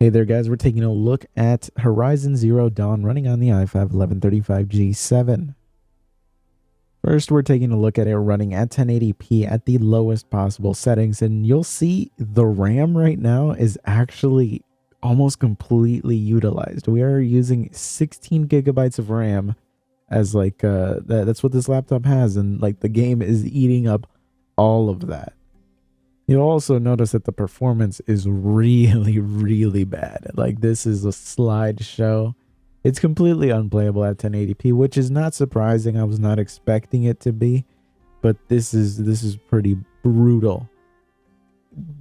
Hey there guys, we're taking a look at Horizon Zero Dawn running on the i5 1135G7. First, we're taking a look at it running at 1080p at the lowest possible settings, and you'll see the RAM right now is actually almost completely utilized. We are using 16 gigabytes of RAM as that's what this laptop has, and like the game is eating up all of that. You'll also notice that the performance is really bad. Like, this is a slideshow. It's completely unplayable at 1080p, which is not surprising. I was not expecting it to be, but this is pretty brutal.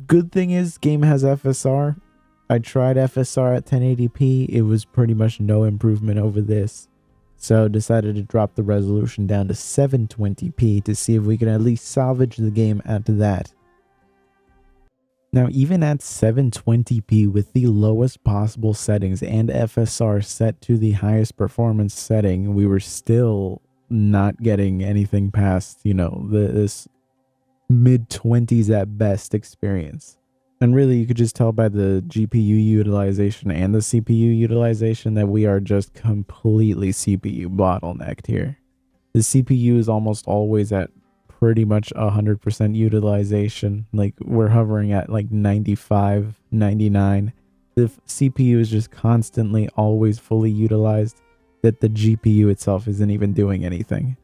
Good thing is, game has FSR. I tried FSR at 1080p. It was pretty much no improvement over this. So decided to drop the resolution down to 720p to see if we can at least salvage the game at that. Now, even at 720p with the lowest possible settings and FSR set to the highest performance setting, we were still not getting anything past, this mid-20s at best experience. And really, you could just tell by the GPU utilization and the CPU utilization that we are just completely CPU bottlenecked here. The CPU is almost always at pretty much 100% utilization. Like, we're hovering at like 95, 99. The CPU is just constantly always fully utilized, that the GPU itself isn't even doing anything.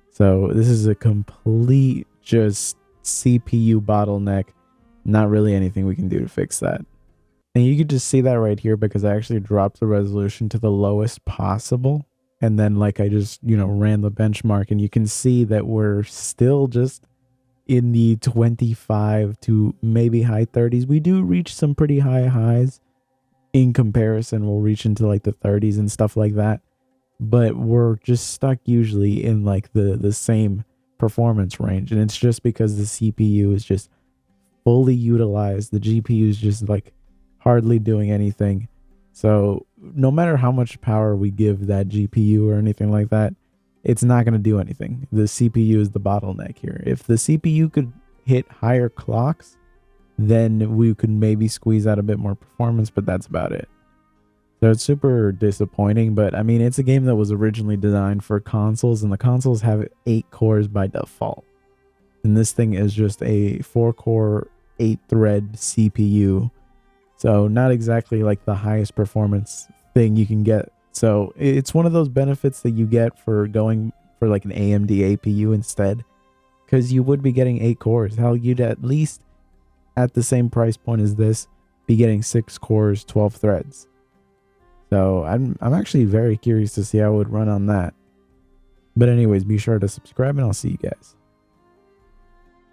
So this is a complete just CPU bottleneck. Not really anything we can do to fix that. And you can just see that right here because I actually dropped the resolution to the lowest possible. And then I just, ran the benchmark, and you can see that we're still just in the 25 to maybe high 30s. We do reach some pretty high highs in comparison. We'll reach into like the 30s and stuff like that. But we're just stuck usually in like the same performance range. And it's just because the CPU is just fully utilized. The GPU is just like hardly doing anything. So no matter how much power we give that GPU or anything like that, it's not going to do anything. The CPU is the bottleneck here. If the CPU could hit higher clocks, then we could maybe squeeze out a bit more performance, but that's about it. So it's super disappointing, but I mean, it's a game that was originally designed for consoles, and the consoles have 8 cores by default. And this thing is just a 4-core, 8-thread CPU. So not exactly like the highest performance thing you can get. So it's one of those benefits that you get for going for like an AMD APU instead, because you would be getting 8 cores. Hell, you'd at least at the same price point as this be getting 6 cores, 12 threads. So I'm actually very curious to see how it would run on that. But anyways, be sure to subscribe, and I'll see you guys.